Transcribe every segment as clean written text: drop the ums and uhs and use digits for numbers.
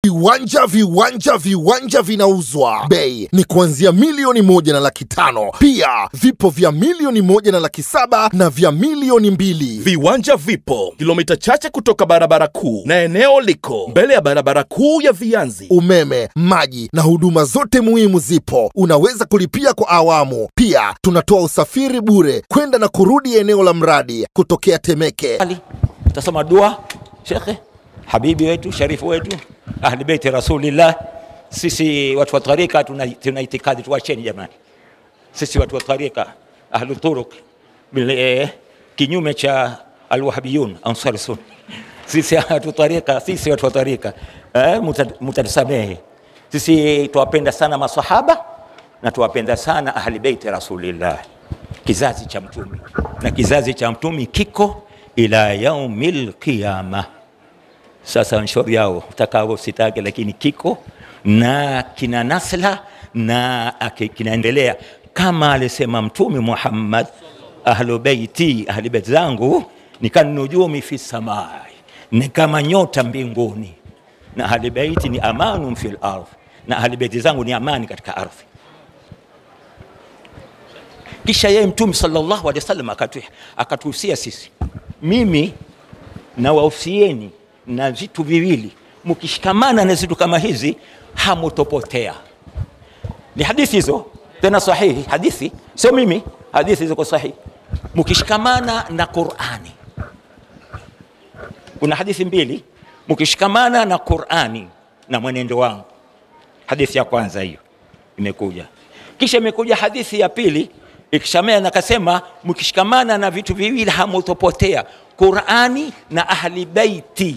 Viwanja vinauzwa. Bei ni kuanzia $1,500,000. Pia vipo vya $1,700,000 na vya $2,000,000. Viwanja vipo kilomita chache kutoka barabara kuu na eneo liko mbele ya barabara kuu ya Vianzi. Umeme, maji na huduma zote muhimu zipo. Unaweza kulipia kwa awamu. Pia tunatoa usafiri bure kwenda na kurudi eneo la mradi kutokea Temeke. Tasoma dua Shekhe habibi wetu sharifu wetu ahli baiti Rasulillah. Sisi watu wa tarika tuna itikadi, tuacheni jamani. Sisi watu wa tarika ahli turuq kinyume cha alwahabiyun ansar sunni. Sisi watu tarika, sisi watu wa tarika mutatasamehe. Sisi tuwapenda sana masahaba na tuwapenda sana ahli baiti Rasulillah, kizazi cha mtume, na kizazi cha mtume kiko ila yaumil qiyamah. Sasa shauri yao utakao sitake, lakini kiko na kina nasla na kinaendelea kama alisema Mtume Muhammad, ahlu baiti, ahli bait zangu ni kama nujumi fi samai, ni kama nyota mbinguni, na ahli baiti ni amanun fil ardh, na ahli baiti zangu ni amani katika ardhi. Kisha yeye Mtume sallallahu alaihi wasallam akatuhusia sisi, mimi na wausieni na vitu viwili, mkishikamana na vitu kama hizi hamutopotea. Ni hadithi hizo tena sahihi, hadithi sio mimi, hadithi hizo kwa sahihi. Mkishikamana na Qur'ani, kuna hadithi mbili, mkishikamana na Qur'ani na mwenendo wangu. Hadithi ya kwanza hiyo imekuja, kisha imekuja hadithi ya pili ikishamea na kasema mkishikamana na vitu viwili hamutopotea, Qur'ani na ahli baiti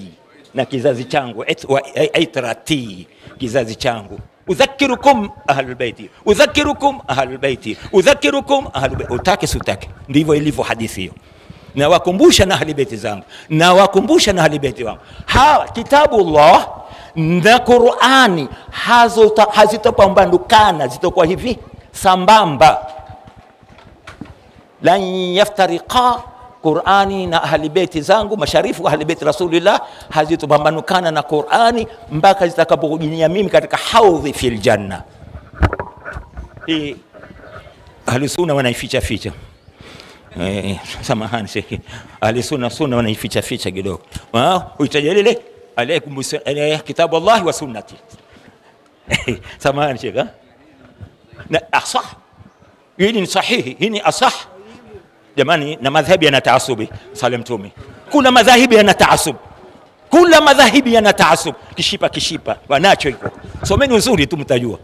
na kizazi changu, aitrati kizazi changu. Udhakirukum ahlul baiti, udhakirukum ahlul baiti, udhakirukum ahlul baiti. Utake sutake, ndivyo ilivyo hadithi hiyo. Na wakumbusha na ahli baiti zangu, na wakumbusha na ahli baiti wangu. Kitabullah na Qur'ani hazitopambandukana, zitakuwa hivi sambamba. Lan yaftariqa, Qur'ani na ahli baiti zangu masharifu ahli baiti Rasulillah hazitopambanukana na Qur'ani mpaka zitakapokujinia mimi katika haudhi fil janna. Hii ahli sunna wanaificha ficha. Samahani Sheikh, ahli sunna wanaificha ficha kidogo. Utajalile alaykum kitabu Allah wa sunnati. Samahani Sheikh, na asah, hii ni sahihi, hii ni asah jamani. Na madhhabi yana taasubi salam tumi, kuna madhahibi yana taasub, kula madhahibi yana taasub, kishipa wanacho iko. Someni uzuri tu mtajua.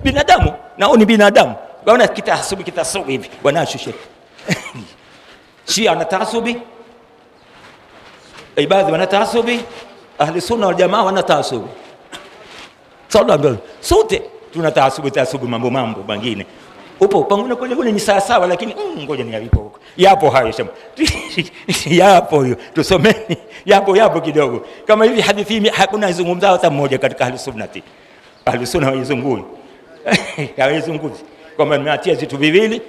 Binadamu nao ni binadamu, wana kitasubi hivi wanacho Sheikh. Shia ana taasubi, ibadhi wana taasubi, ahli sunna wal jamaa wana taasubi. Sallallahu sote tuna taasubi mambo mengine. Upo panguna kule ni sawa, lakini ngoja ni yapo huko. Yapo hayo shamba. Yapo hiyo. Tusomeni. Yapo kidogo. Kama hivi hadithi hii hakuna izungumza hata mmoja katika ahli sunnati. Ahli sunna haizungui. Haizungui. Kama nimeatia vitu viwili,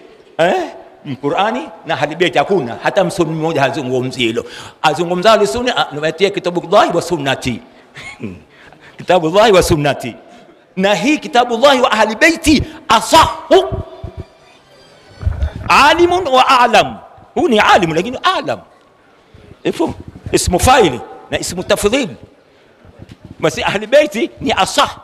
Qur'ani na ahli bait hakuna. Hata msomi mmoja hazungumzi hilo. Azungumza ahli sunna nimeatia kitabu Allah wa sunnati. Kitabu Allah wa sunnati. Na hii kitabu Allah wa ahli baiti asahu. Alimun wa a'lam. Huu ni alim lakini a'lam. Ifu ismu fa'ili na ismu tafdhil. Basi ahli baiti ni asah.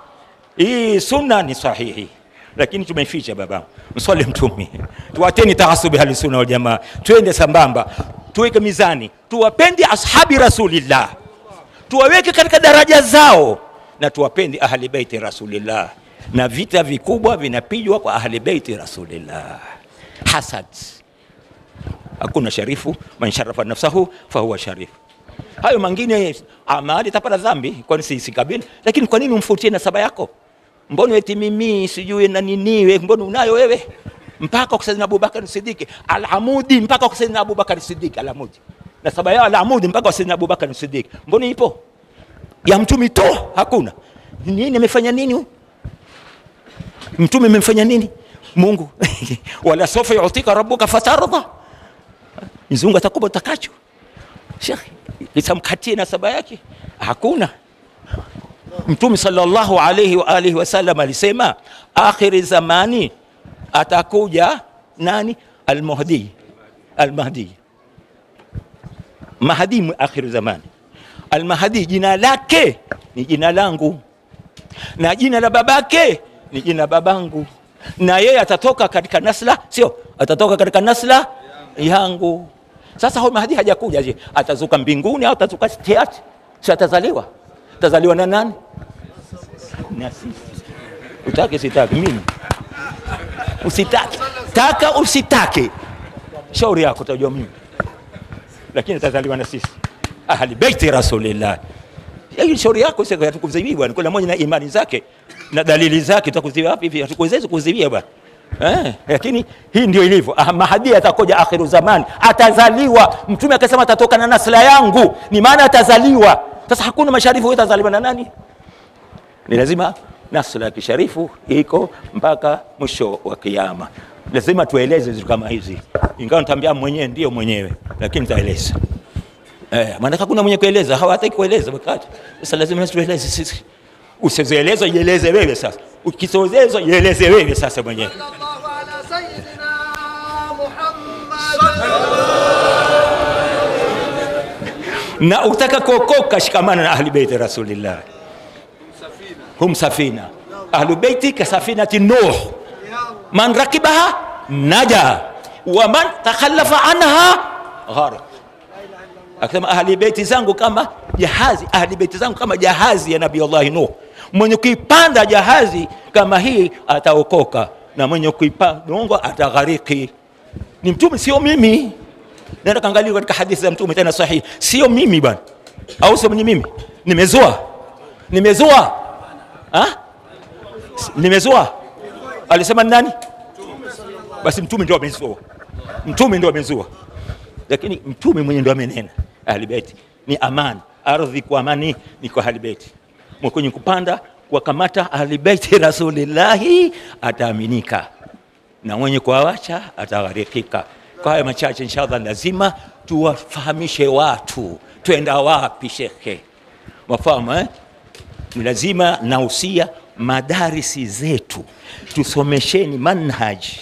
Hii sunna ni sahihi. Lakini tumeficha baba. Mswali mtume. Tuateni taasubi ahli sunna wal jamaa. Twende sambamba. Tuweke mizani. Tuwapende ashabi Rasulillah. Tuwaweke katika daraja zao. Na tuwapende ahli baiti Rasulillah. Na vita vikubwa vinapigwa kwa ahli baiti Rasulillah. Hasad. Hakuna sharifu, man sharafa nafsahu fahuwa sharif. Hayo mengine amali tapata dhambi, kwani si kabila. Lakini kwa nini umfutie nasaba yako? Mbona eti mimi sijui na nini wewe, mbona unayo wewe? Mpaka kwa Sayyidina Abubakar Siddiq al-Amudi, mpaka kwa Sayyidina Abubakar Siddiq al-Amudi. Nasaba ya al-Amudi mpaka kwa Sayyidina Abubakar Siddiq. Mbona ipo? Ya mtume to hakuna. Nini amefanya nini? Mtume amemfanya nini? Mungu wala sofa yutika rabbuka fatarda, Mzungu atakupa utakacho. Sheikh itamkatie nasaba yake hakuna. Mtume sallallahu alayhi wa alihi wasallam alisema akhiri zamani atakuja nani? Al-Mahdi. Al-Mahdi, Mahdi akhiri zamani. Al-Mahdi jina lake ni jina langu, na jina la babake ni jina babangu, na yeye atatoka katika nasla, sio atatoka katika nasla yangu. Sasa huyo Mahdi hajakuja, je, atazuka mbinguni au atazuka tiati? Si atazaliwa? Atazaliwa na nani? Na sisi. Utake sitaki mimi, usitaki taka usitaki, shauri yako, utajua mimi, lakini atazaliwa na sisi ahli baiti rasulillah. Hiyo shauri yako, sasa hatukuzibii bwana, kila mmoja na imani zake na dalili zake, tutakuzibii wapi hivi? Hatukuweza kuzibia bwana. Lakini hii ndio ilivyo. Mahdi atakoja akhiru zamani, atazaliwa. Mtume akasema atatoka na nasla yangu, ni maana atazaliwa. Sasa hakuna masharifu wewe atazaliwa na nani? Ni lazima nasla ya kisharifu iko mpaka mwisho wa kiyama. Lazima tueleze vitu kama hizi, ingawa nitaambia mwenyewe ndio mwenyewe, lakini nitaeleza. Maana hakuna mwenye kueleza, hawataki kueleza wakati. Sasa lazima tueleze sisi. Usizoeleza, ieleze wewe sasa. Ukizoeleza, ieleze wewe sasa mwenyewe. Sallallahu ala sayyidina Muhammad. Na utaka kuokoka, shikamana na ahli baiti rasulillah. Hum safina. Ahli baiti ka safinati Nuh. Man rakibaha naja, wa man takhallafa anha gharq. Akasema ahli baiti zangu kama jahazi, ahli baiti zangu kama jahazi ya Nabii Allah Nuh. Mwenye kuipanda jahazi kama hii ataokoka, na mwenye kuipanda dongo ataghariki. Ni mtume, sio mimi. Nenda kaangalia katika hadithi za mtume tena sahihi, sio mimi bwana. Au sio mimi? Nimezoa. Nimezoa. Alisema nani? Basi mtume ndio amezoa. Mtume ndio amezoa. Lakini mtume mwenyewe ndio amenena ahli baiti ni amani, ardhi kwa amani ni kwa ahli baiti. Mwenye kupanda kwa kamata ahli baiti rasulillah ataaminika, na mwenye kuawacha atagharikika. Kwa haya machache inshallah lazima tuwafahamishe watu twenda wapi shekhe. Wafahamu ni lazima nausia madarisi zetu tusomesheni manhaji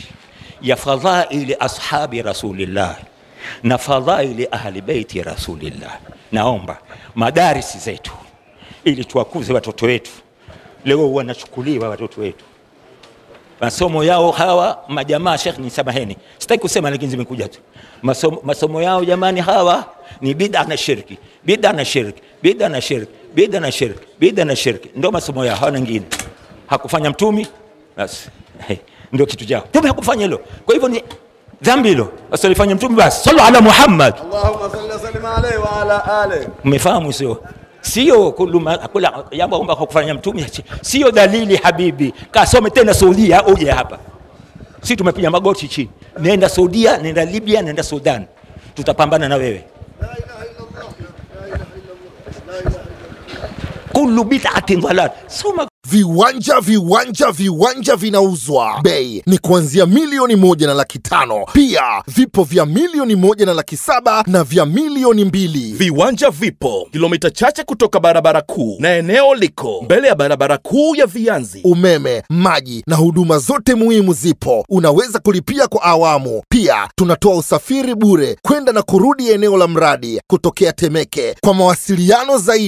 ya fadhaili ashabi rasulillah na fadhaili ahli baiti rasulillah. Naomba madarisi zetu ili tuwakuze watoto wetu. Leo wanachukuliwa watoto wetu masomo yao hawa majamaa, Sheikh ni samaheni, sitaki kusema lakini zimekuja tu. Masomo yao jamani hawa ni bid'a na shirki, bid'a na shirki, bid'a na shirki, bid'a na shirki, bid'a na shirki, ndio masomo yao. Hawana nyingine. Hakufanya mtumi basi ndio kitu chao. Mtume hakufanya hilo, kwa hivyo ni dhambi hilo. Asalifanya mtume basi. Sallu ala Muhammad, Allahumma salli wa sallim alayhi wa ala alihi. Umefahamu sio kula jambo kwamba kufanya mtume sio dalili habibi. Kasome tena Saudia uje hapa. Sisi tumepiga magoti chini. Nenda Saudia, nenda Libya, nenda Sudan. Tutapambana na wewe. La ilaha illa Allah. La ilaha illa Allah. La ilaha illa Allah. Kullu bid'atin dhalal. Soma. Viwanja vinauzwa. Bei ni kuanzia $1,500,000. Pia vipo vya $1,700,000 na vya $2,000,000. Viwanja vipo kilomita chache kutoka barabara kuu, na eneo liko mbele ya barabara kuu ya Vianzi. Umeme, maji na huduma zote muhimu zipo. Unaweza kulipia kwa awamu. Pia tunatoa usafiri bure kwenda na kurudi eneo la mradi kutokea Temeke. Kwa mawasiliano zaidi